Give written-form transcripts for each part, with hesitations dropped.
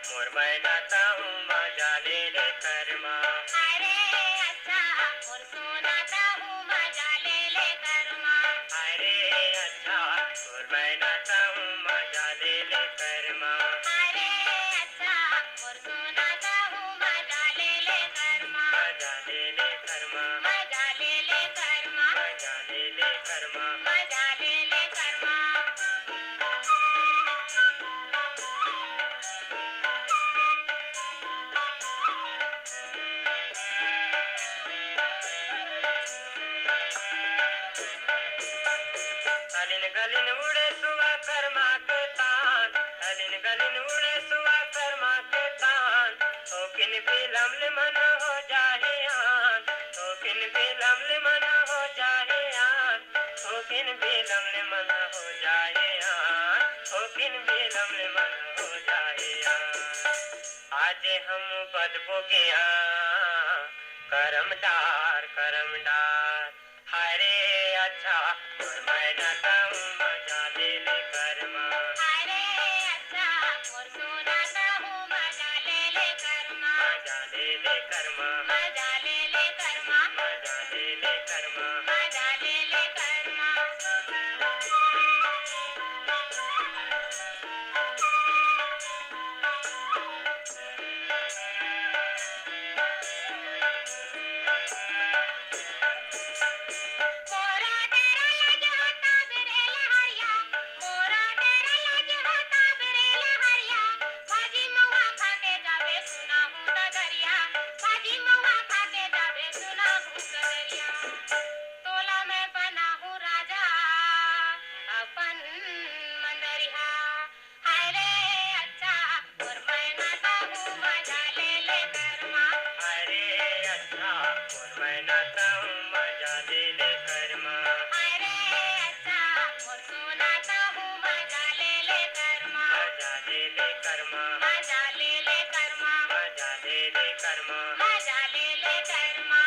मोर मैं नाता हूँ मजा ले ले कर्मा। अरे अच्छा और सुनाता हूँ मजा ले ले कर्मा। अरे अच्छा मोर मैं नाता हूँ मजा ले ले कर्मा। अरे अच्छा और सुनाता हूँ मजा ले ले कर्मा। मजा ले ले कर्मा। मजा ले ले कर्मा। मजा ले ले कर्मा। मजा ले ले कर्मा। हलिन गलिन उड़े सुआ कर्मा के तान। हलिन गलिन उड़े सुआ कर्मा के तान। होकिन फिल्म ले मन हो जाए आन। होकिन फिल्म ले मन हो जाए आन। होकिन फिल्म ले मन हो जाए आन। होकिन फिल्म ले मन हो जाए आन। आज हम बदबो गया करमदार करमदार। हरे अच्छा और मैं नाता हूँ मजा ले ले कर्मा। अरे अच्छा और सुनाता हूँ मजा ले ले कर्मा। मजा ले ले कर्मा। मजा ले ले कर्मा। मजा ले ले कर्मा। मजा ले ले कर्मा। मोरा तेरा लज होता बिरेला हरिया। मोरा तेरा लज होता बिरेला हरिया। भाजी मवा खा के जावे सुना हूँ ददरिया। भाजी मवा खा के जावे सुना हूँ ददरिया। तोला में बना हूँ राजा अपन मंदरिया। हाय रे अच्छा और मैं नाता हूँ मजा ले ले कर्मा। अरे अच्छा और मैं नाता हूँ मजा ले ले कर्मा। अरे अच्छा और सुनाता हूँ मजा ले ले कर्मा। मजा ले ले कर्मा। मजा ले ले कर्मा। मजा ले ले कर्मा। मजा ले ले कर्मा।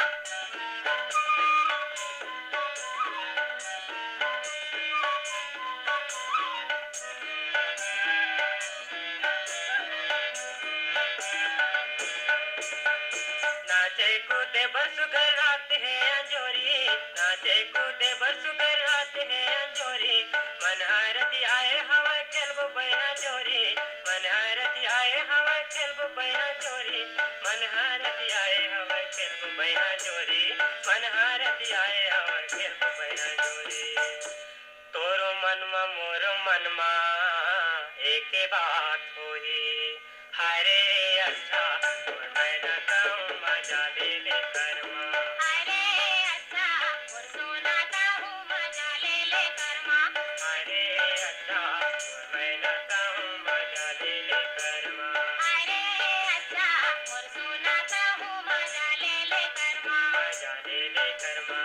नाचे कूदे बरसुगर रात है अंजोरी। नाचे कूदे बरसुगर रात है अंजोरी। मन हारती आए हवा खेलबो बहना जोरी। मन हारती आए हवा खेलबो बहना जोरी। मन हारती आए हवा खेलबो बहना जोरी। मन हारती आए हवा खेलबो बहना जोरी। तोरो मनमा मोरो मनमा एके बात होई। हरे अच्छा और मैं नाता हूँ मजा ले ले कर्मा। अरे अच्छा और सुनाता हूँ मजा ले ले कर्मा। हरे अच्छा और मैं नाता हूँ मजा ले ले कर्मा। अरे अच्छा और सुनाता हूँ मजा ले ले कर्मा। मजा ले ले कर्मा।